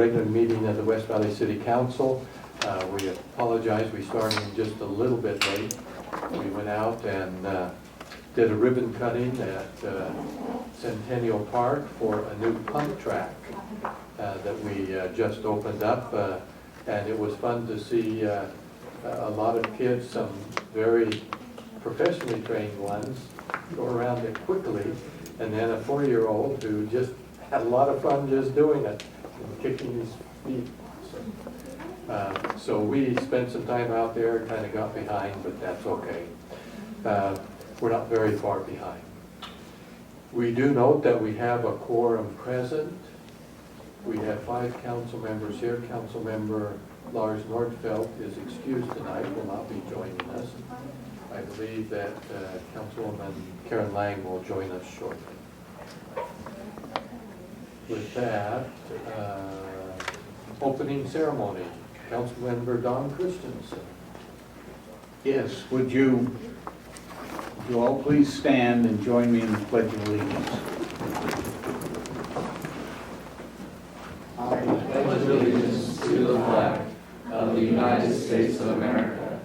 regular meeting of the West Valley City Council. We apologize, we started just a little bit late. We went out and did a ribbon cutting at Centennial Park for a new pump track that we just opened up. And it was fun to see a lot of kids, some very professionally trained ones, go around it quickly, and then a 4-year-old who just had a lot of fun just doing it, and kicking his feet. So we spent some time out there, kind of got behind, but that's okay. We're not very far behind. We do note that we have a quorum present. We have 5 council members here. Council member Lars Nordfeldt is excused tonight, will not be joining us. I believe that Councilwoman Karen Lang will join us shortly. With that, opening ceremony. Councilmember Don Christensen. Yes, would you all please stand and join me in the Pledge of Allegiance? I pledge allegiance to the flag of the United States of America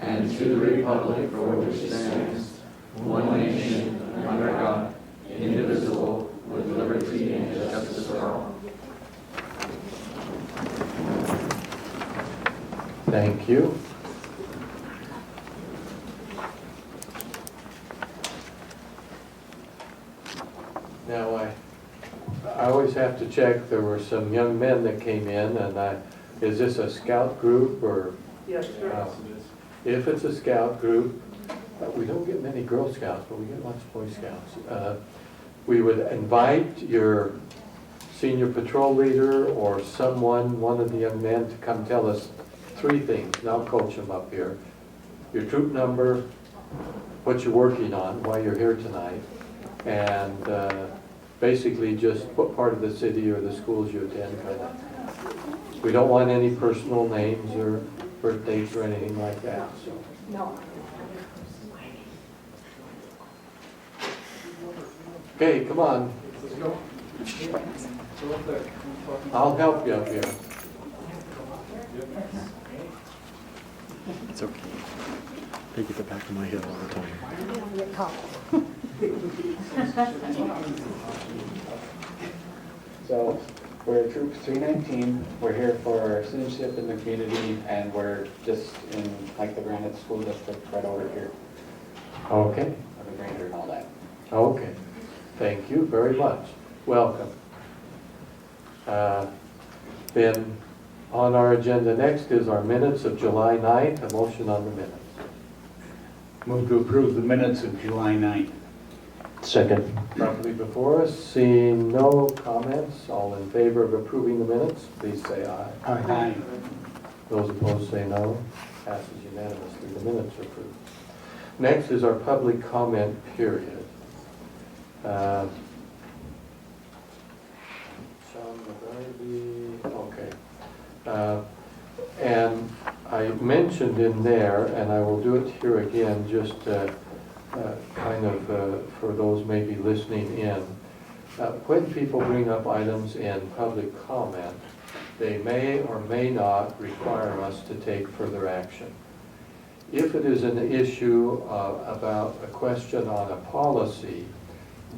and to the republic for which it stands, one nation, under God, indivisible, with liberty and justice for all. Thank you. Now, I always have to check, there were some young men that came in, and is this a scout group or? Yes, sir. If it's a scout group, we don't get many Girl Scouts, but we get lots of Boy Scouts. We would invite your senior patrol leader or someone, one of the young men, to come tell us 3 things, and I'll coach them up here. Your troop number, what you're working on, why you're here tonight, and basically just what part of the city or the schools you attend. We don't want any personal names or birthdays or anything like that. So. No. Okay, come on. I'll help you up here. It's okay. They get the back of my head all the time. So we're Troop 319. We're here for citizenship in the community, and we're just in like the Granite School District right over here. Okay. Of the Granger and all that. Okay. Thank you very much. Welcome. Then on our agenda next is our minutes of July 9th. A motion on the minutes. Move to approve the minutes of July 9th. Second. Properly before us, seeing no comments, all in favor of approving the minutes, please say aye. Aye. Those opposed say no. Passes unanimously. The minutes are approved. Next is our public comment period. Okay. And I mentioned in there, and I will do it here again, just kind of for those maybe listening in. When people bring up items in public comment, they may or may not require us to take further action. If it is an issue about a question on a policy,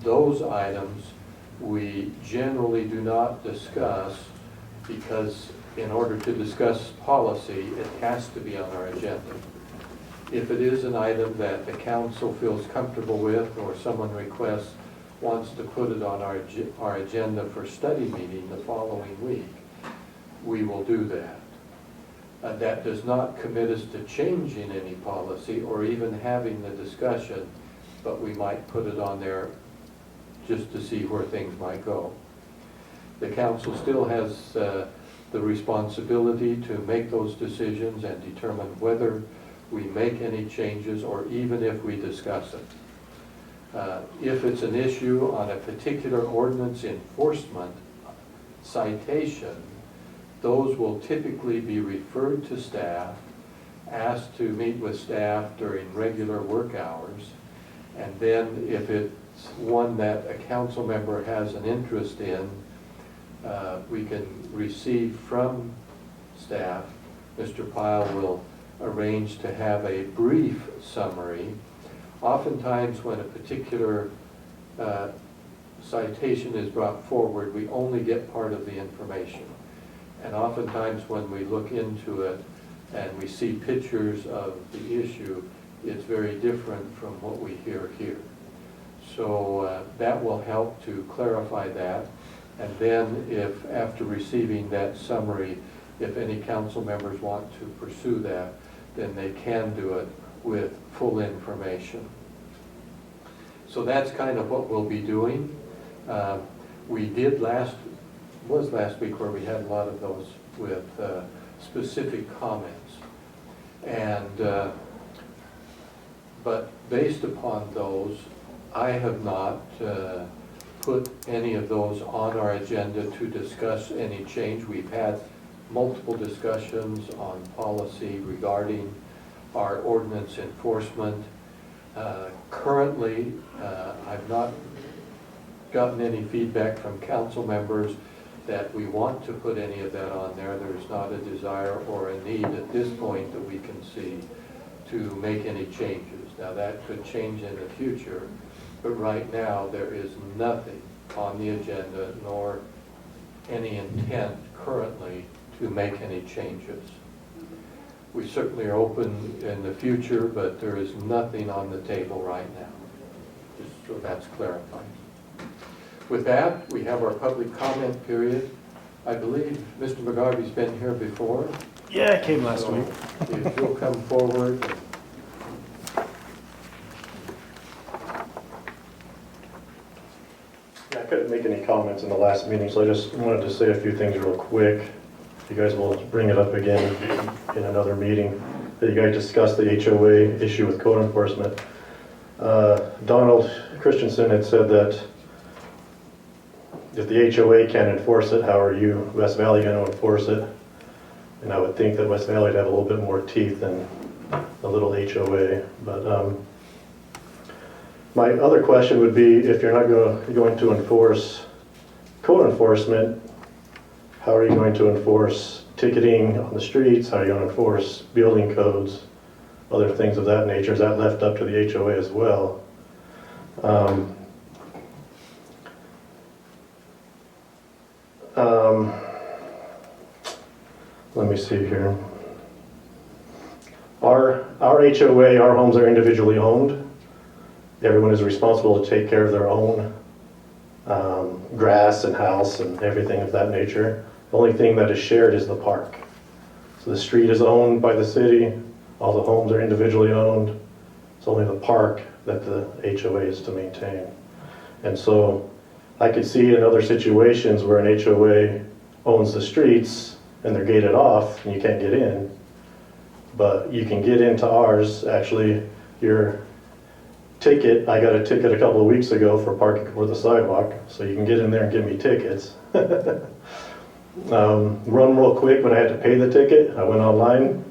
those items we generally do not discuss, because in order to discuss policy, it has to be on our agenda. If it is an item that the council feels comfortable with, or someone wants to put it on our agenda for study meeting the following week, we will do that. That does not commit us to changing any policy or even having the discussion, but we might put it on there just to see where things might go. The council still has the responsibility to make those decisions and determine whether we make any changes or even if we discuss it. If it's an issue on a particular ordinance enforcement citation, those will typically be referred to staff, asked to meet with staff during regular work hours, and then if it's one that a council member has an interest in, we can receive from staff. Mr. Pyle will arrange to have a brief summary. Oftentimes when a particular citation is brought forward, we only get part of the information. And oftentimes when we look into it and we see pictures of the issue, it's very different from what we hear here. So that will help to clarify that. And then if, after receiving that summary, if any council members want to pursue that, then they can do it with full information. So that's kind of what we'll be doing. We did last week where we had a lot of those with specific comments. And but based upon those, I have not put any of those on our agenda to discuss any change. We've had multiple discussions on policy regarding our ordinance enforcement. Currently, I've not gotten any feedback from council members that we want to put any of that on there. There's not a desire or a need at this point that we can see to make any changes. Now that could change in the future, but right now there is nothing on the agenda nor any intent currently to make any changes. We certainly are open in the future, but there is nothing on the table right now. Just so that's clarified. With that, we have our public comment period. I believe Mr. McGarvey's been here before. Yeah, it came last week. If you'll come forward. I couldn't make any comments in the last meeting, so I just wanted to say a few things real quick. You guys will bring it up again in another meeting. You guys discussed the HOA issue with code enforcement. Donald Christensen had said that if the HOA can't enforce it, how are you, West Valley, going to enforce it? And I would think that West Valley would have a little bit more teeth than a little HOA. But my other question would be, if you're not going to enforce code enforcement, how are you going to enforce ticketing on the streets? How are you going to enforce building codes, other things of that nature? Is that left up to the HOA as well? Let me see here. Our HOA, our homes are individually owned. Everyone is responsible to take care of their own grass and house and everything of that nature. The only thing that is shared is the park. So the street is owned by the city, all the homes are individually owned. It's only the park that the HOA is to maintain. And so I could see in other situations where an HOA owns the streets and they're gated off and you can't get in, but you can get into ours. Actually, your ticket, I got a ticket a couple of weeks ago for parking before the sidewalk, so you can get in there and give me tickets. Run real quick, when I had to pay the ticket, I went online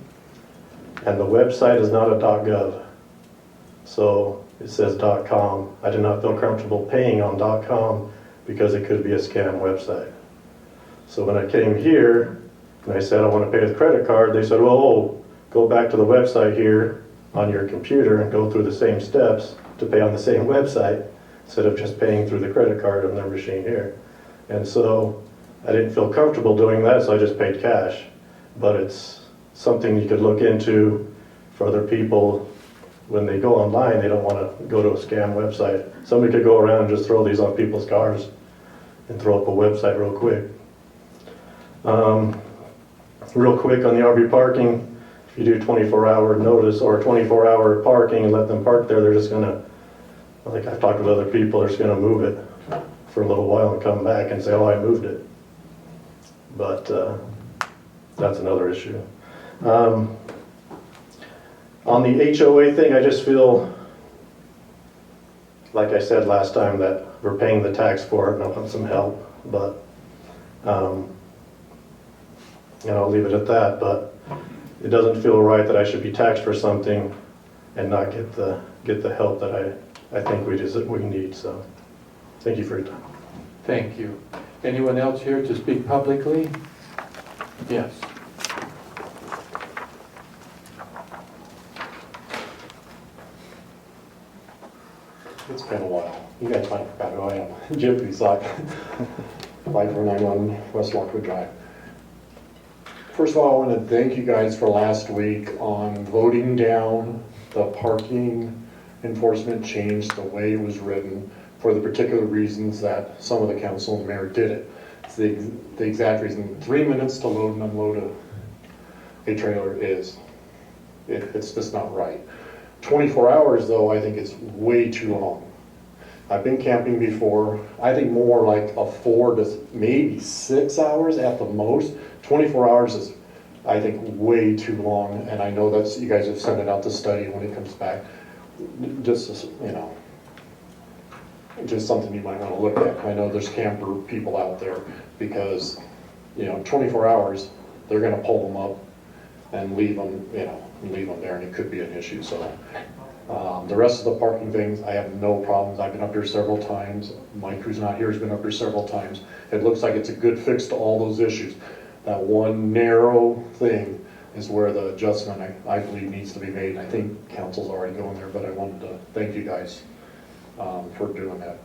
and the website is not a .gov, so it says .com. I did not feel comfortable paying on .com because it could be a scam website. So when I came here and I said I want to pay with credit card, they said, well, go back to the website here on your computer and go through the same steps to pay on the same website instead of just paying through the credit card on their machine here. And so I didn't feel comfortable doing that, so I just paid cash. But it's something you could look into for other people. When they go online, they don't want to go to a scam website. Somebody could go around and just throw these on people's cars and throw up a website real quick. Real quick on the RV parking, if you do 24-hour notice or 24-hour parking and let them park there, they're just going to, like I've talked with other people, they're just going to move it for a little while and come back and say, oh, I moved it. But that's another issue. On the HOA thing, I just feel, like I said last time, that we're paying the tax for it and I want some help. But, and I'll leave it at that. But it doesn't feel right that I should be taxed for something and not get the help that I think we need. So thank you for your time. Thank you. Anyone else here to speak publicly? Yes. It's been a while. You guys might have forgot who I am. Jim Cusack, 5491 West Lockwood Drive. First of all, I want to thank you guys for last week on voting down the parking enforcement change the way it was written for the particular reasons that some of the council and mayor did it. It's the exact reason. 3 minutes to load and unload a trailer is, it's just not right. 24 hours though, I think it's way too long. I've been camping before. I think more like a 4 to maybe 6 hours at the most. 24 hours is, I think, way too long. And I know that's, you guys have sent it out to study when it comes back. Just, you know, just something you might want to look at. I know there's camper people out there because, you know, 24 hours, they're going to pull them up and leave them, you know, leave them there, and it could be an issue. So the rest of the parking things, I have no problems. I've been up here several times. Mike, who's not here, has been up here several times. It looks like it's a good fix to all those issues. That one narrow thing is where the adjustment, I believe, needs to be made. I think council's already going there, but I wanted to thank you guys for doing that.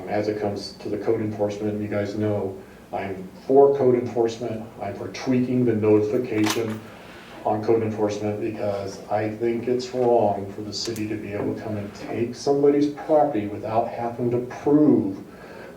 As it comes to the code enforcement, you guys know I'm for code enforcement. I'm for tweaking the notification on code enforcement because I think it's wrong for the city to be able to come and take somebody's property without having to prove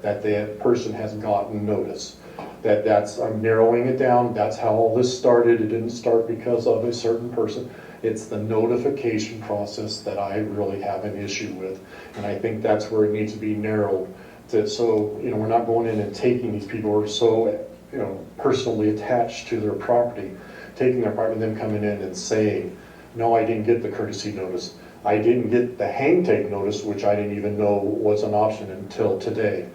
that that person has gotten notice. I'm narrowing it down. That's how all this started. It didn't start because of a certain person. It's the notification process that I really have an issue with. And I think that's where it needs to be narrowed. So, you know, we're not going in and taking these people who are so, you know, personally attached to their property, taking their property and then coming in and saying, no, I didn't get the courtesy notice. I didn't get the hang tag notice, which I didn't even know was an option until today.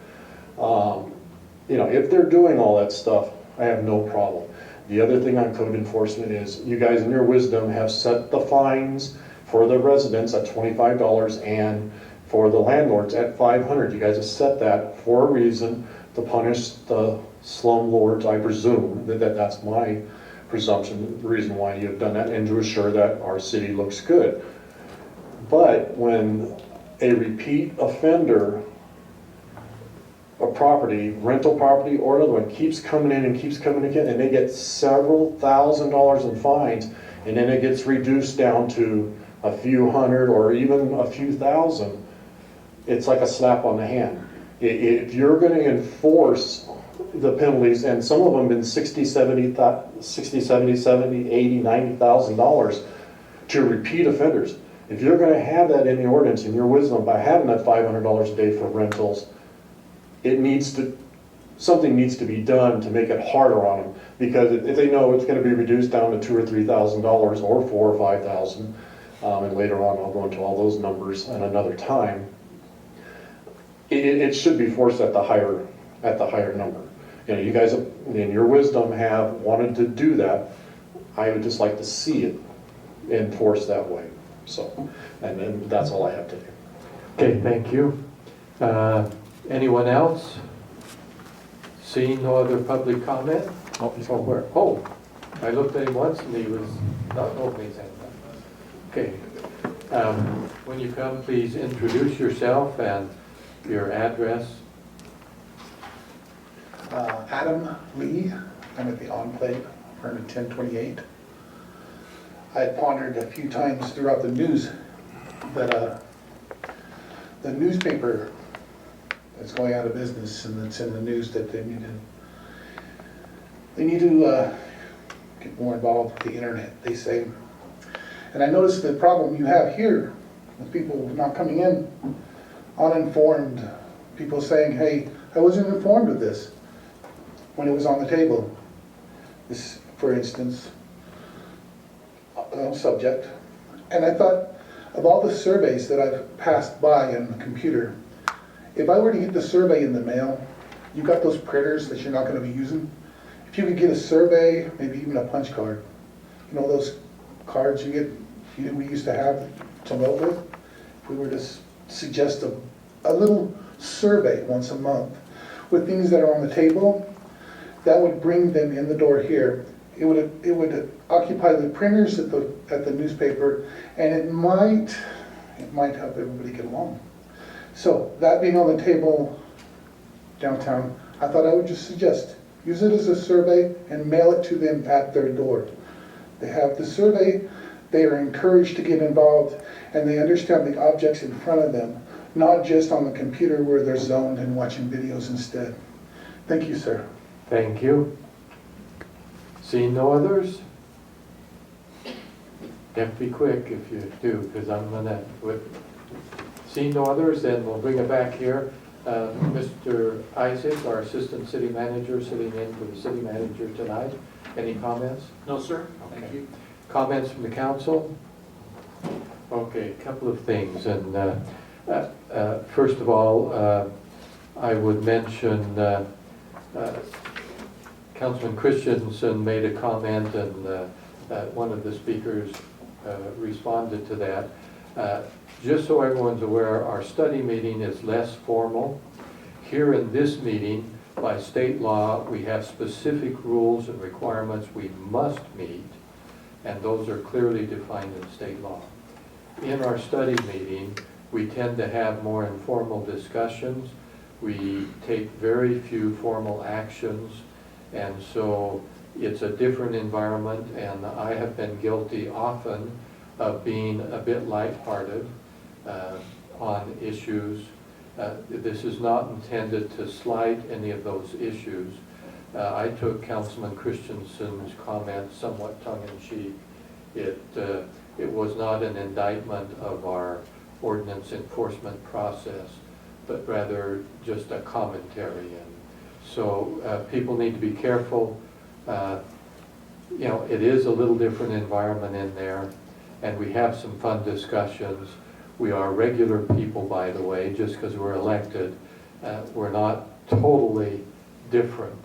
You know, if they're doing all that stuff, I have no problem. The other thing on code enforcement is you guys in your wisdom have set the fines for the residents at $25 and for the landlords at $500. You guys have set that for a reason to punish the slumlords, I presume. That's my presumption, the reason why you've done that, and to assure that our city looks good. But when a repeat offender, a property, rental property or another one, keeps coming in and keeps coming again, and they get several $1,000s in fines, and then it gets reduced down to a few hundred or even a few thousand, it's like a slap on the hand. If you're going to enforce the penalties, and some of them have been $60, $70, $80, $90,000 to repeat offenders, if you're going to have that in the ordinance, in your wisdom, by having that $500 a day for rentals, something needs to be done to make it harder on them, because if they know it's going to be reduced down to $2,000 or $3,000 or $4,000 or $5,000, and later on I'll go into all those numbers at another time, it should be forced at the higher number. You know, you guys in your wisdom have wanted to do that. I would just like to see it enforced that way. So, and then that's all I have to do. Okay, thank you. Anyone else? Seeing no other public comment? Oh, he's From where? Oh, I looked at him once and he was not opening his hand. Okay. When you come, please introduce yourself and your address. Adam Lee, I'm at the Enclave, apartment 1028. I had pondered a few times throughout the news that the newspaper that's going out of business, and it's in the news that they need to get more involved with the internet, they say. And I noticed the problem you have here with people not coming in uninformed, people saying, hey, I wasn't informed of this when it was on the table. This, for instance, subject. And I thought, of all the surveys that I've passed by on the computer, if I were to get the survey in the mail, you've got those printers that you're not going to be using. If you could get a survey, maybe even a punch card, you know those cards we used to have to vote with? If we were to suggest a little survey once a month, with things that are on the table, that would bring them in the door here. It would occupy the printers at the newspaper, and it might help everybody get along. So that being on the table downtown, I thought I would just suggest, use it as a survey and mail it to them at their door. They have the survey, they are encouraged to get involved, and they understand the objects in front of them, not just on the computer where they're zoned and watching videos instead. Thank you, sir. Thank you. Seeing no others? You have to be quick if you do, because I'm gonna, seeing no others, then we'll bring it back here. Mr. Isaac, our Assistant City Manager, sitting in for the City Manager tonight. Any comments? No, sir. Thank Okay. you. Comments from the council? Okay, a couple of things. And first of all, I would mention Councilman Christensen made a comment, and one of the speakers responded to that. Just so everyone's aware, our study meeting is less formal. Here in this meeting, by state law, we have specific rules and requirements we must meet, and those are clearly defined in state law. In our study meeting, we tend to have more informal discussions. We take very few formal actions, and so it's a different environment, and I have been guilty often of being a bit lighthearted on issues. This is not intended to slight any of those issues. I took Councilman Christensen's comment somewhat tongue-in-cheek. It was not an indictment of our ordinance enforcement process, but rather just a commentary. And so people need to be careful. You know, it is a little different environment in there, and we have some fun discussions. We are regular people, by the way, just because we're elected. We're not totally different.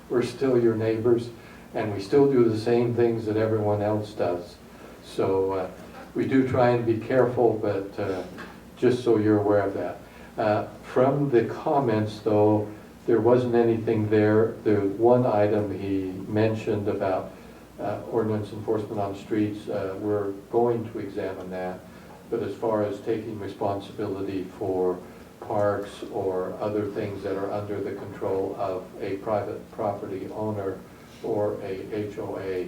We're still your neighbors, and we still do the same things that everyone else does. So we do try and be careful, but just so you're aware of that. From the comments, though, there wasn't anything there. The one item he mentioned about ordinance enforcement on streets, we're going to examine that. But as far as taking responsibility for parks or other things that are under the control of a private property owner or a HOA,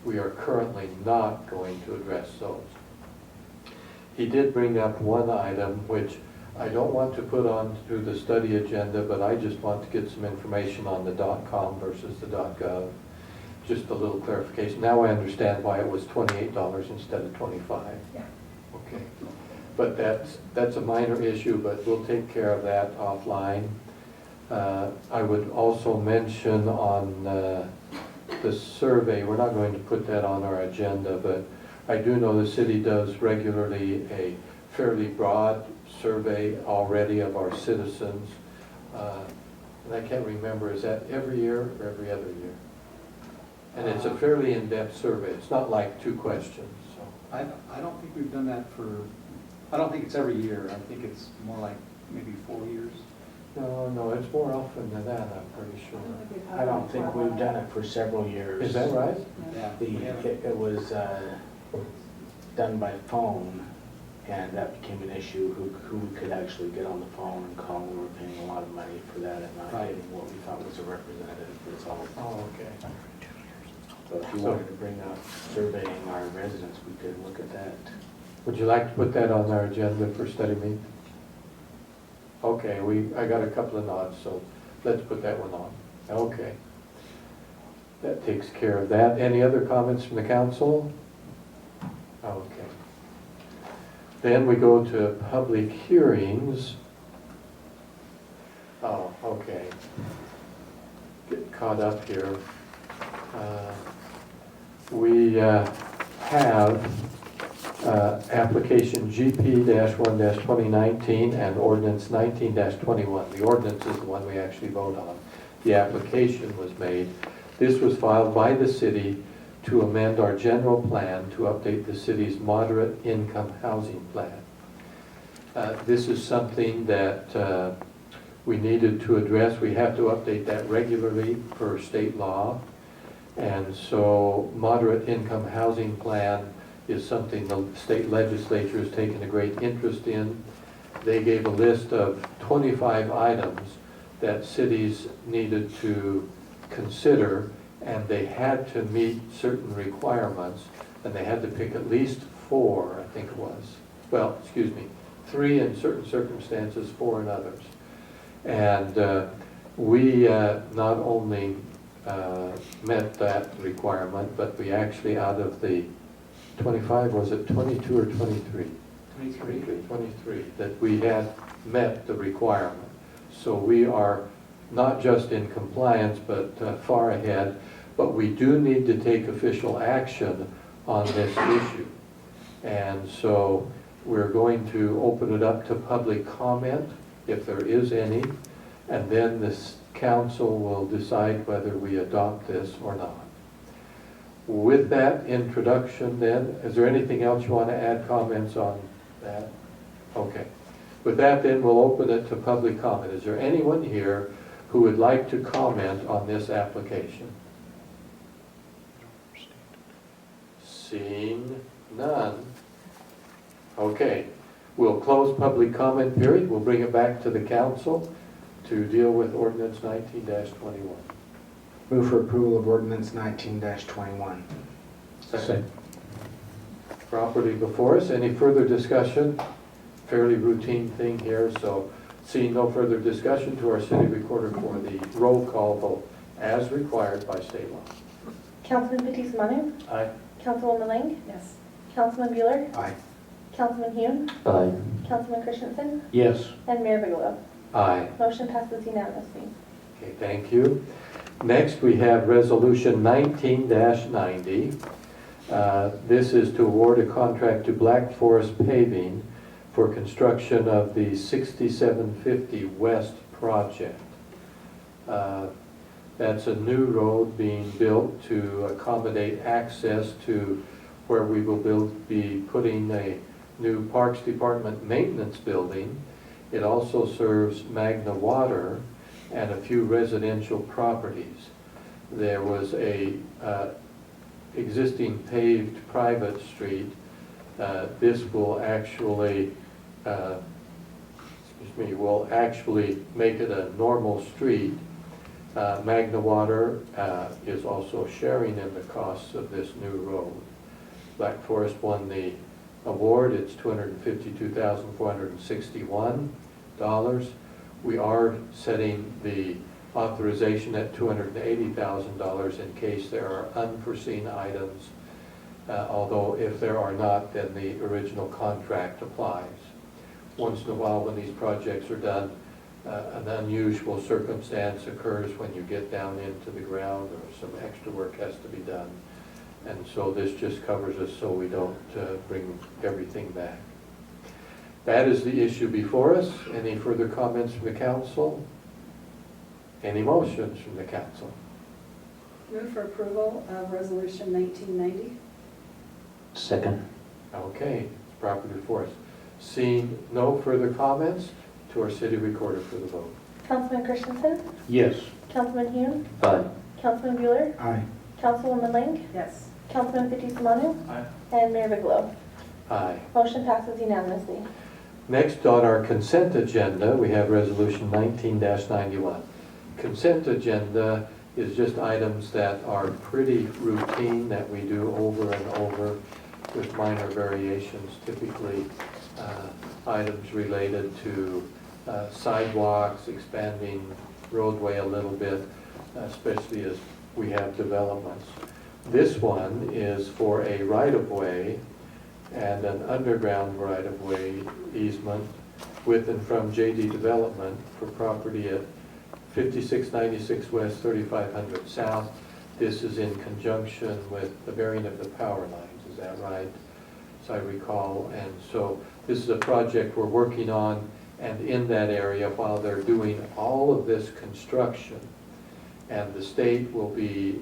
we are currently not going to address those. He did bring up one item which I don't want to put onto the study agenda, but I just want to get some information on the .com versus the .gov. Just a little clarification. Now I understand why it was $28 instead of $25. Yeah. Okay, but that's a minor issue, but we'll take care of that offline. I would also mention on the survey, we're not going to put that on our agenda, but I do know the city does regularly a fairly broad survey already of our citizens. And I can't remember, is that every year or every other year? And it's a fairly in-depth survey. It's not like 2 questions. I don't think we've done that I don't think it's every year. I think it's more like maybe 4 years. No, it's more often than that, I'm pretty sure. I don't think we've done it for several years. Is that right? Yeah. It was done by phone, and that became an issue, who we could actually get on the phone and call. We were paying a lot of money for that and not Right. getting what we thought was a representative, that's all. Oh, okay. So if you wanted to bring up surveying our residents, we could look at that. Would you like to put that on our agenda for study meet? Okay, I got a couple of nods, so let's put that one on. Okay. That takes care of that. Any other comments from the council? Okay. Then we go to public hearings. Oh, okay. Get caught up here. We have application GP-1-2019 and ordinance 19-21. The ordinance is the one we actually vote on. The application was made. This was filed by the city to amend our general plan to update the city's moderate income housing plan. This is something that we needed to address. We have to update that regularly per state law. And so moderate income housing plan is something the state legislature has taken a great interest in. They gave a list of 25 items that cities needed to consider, and they had to meet certain requirements, and they had to pick at least 4, I think it was. Well, excuse me, 3 in certain circumstances, 4 in others. And we not only met that requirement, but we actually, out of the 25, was it 22 or 23? 23, that we had met the requirement. So we are not just in compliance, but far ahead. But we do need to take official action on this issue. And so we're going to open it up to public comment, if there is any, and then this council will decide whether we adopt this or not. With that introduction then, is there anything else you want to add, comments on that? Okay. With that then, we'll open it to public comment. Is there anyone here who would like to comment on this application? Seeing none. Okay. We'll close public comment period. We'll bring it back to the council to deal with ordinance 19-21. Move for approval of ordinance 19-21. Second. Properly before us. Any further discussion? Fairly routine thing here, so seeing no further discussion, to our city recorder for the roll call vote as required by state law. Councilman Fitzie Umanu. Aye. Councilwoman Lang. Yes. Councilman Bueller. Aye. Councilman Hume. Aye. Councilman Christensen. Yes. And Mayor Bigelow. Aye. Motion passes unanimously. Okay, thank you. Next, we have resolution 19-90. This is to award a contract to Black Forest Paving for construction of the 6750 West project. That's a new road being built to accommodate access to where we will be putting a new Parks Department maintenance building. It also serves Magna Water and a few residential properties. There was a existing paved private street. This will actually will actually make it a normal street. Magna Water is also sharing in the costs of this new road. Black Forest won the award. It's $252,461. We are setting the authorization at $280,000 in case there are unforeseen items, although if there are not, then the original contract applies. Once in a while when these projects are done, an unusual circumstance occurs when you get down into the ground or some extra work has to be done. And so this just covers us so we don't bring everything back. That is the issue before us. Any further comments from the council? Any motions from the council? Move for approval of resolution 1990. Second. Okay, it's properly before us. Seeing no further comments, to our city recorder for the vote. Councilman Christensen. Yes. Councilman Hume. Aye. Councilman Bueller. Aye. Councilwoman Lang. Yes. Councilman Fitzie Umanu. Aye. And Mayor Bigelow. Aye. Motion passes unanimously. Next on our consent agenda, we have resolution 19-91. Consent agenda is just items that are pretty routine that we do over and over with minor variations, typically items related to sidewalks, expanding roadway a little bit, especially as we have developments. This one is for a right-of-way and an underground right-of-way easement with and from JD Development for property at 5696 West, 3500 South. This is in conjunction with the burying of the power lines, is that right? As I recall. And so this is a project we're working on, and in that area while they're doing all of this construction, and the state will be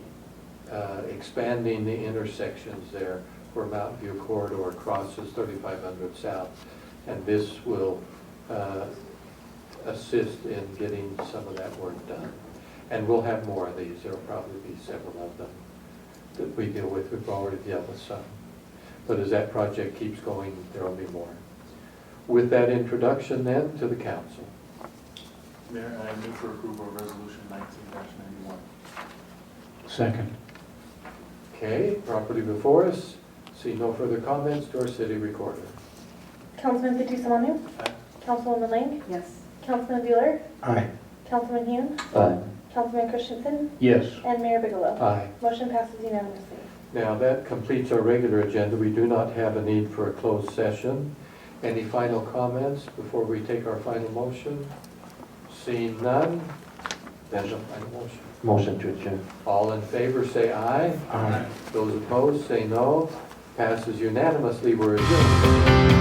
expanding the intersections there where Mountain View Corridor crosses 3500 South, and this will assist in getting some of that work done. And we'll have more of these. There'll probably be several of them that we deal with. We've already dealt with some. But as that project keeps going, there'll be more. With that introduction then to the council. Mayor, I move for approval of resolution 19-91. Second. Okay, property before us. See no further comments to our city recorder. Councilman Fitzie Umanu. Aye. Councilwoman Lang. Yes. Councilman Bueller. Aye. Councilman Hume. Aye. Councilman Christensen. Yes. And Mayor Bigelow. Aye. Motion passes unanimously. Now, that completes our regular agenda. We do not have a need for a closed session. Any final comments before we take our final motion? Seeing none, then the final motion. Motion to adjourn. All in favor, say aye. Aye. Those opposed, say no. Passes unanimously. We're adjourned.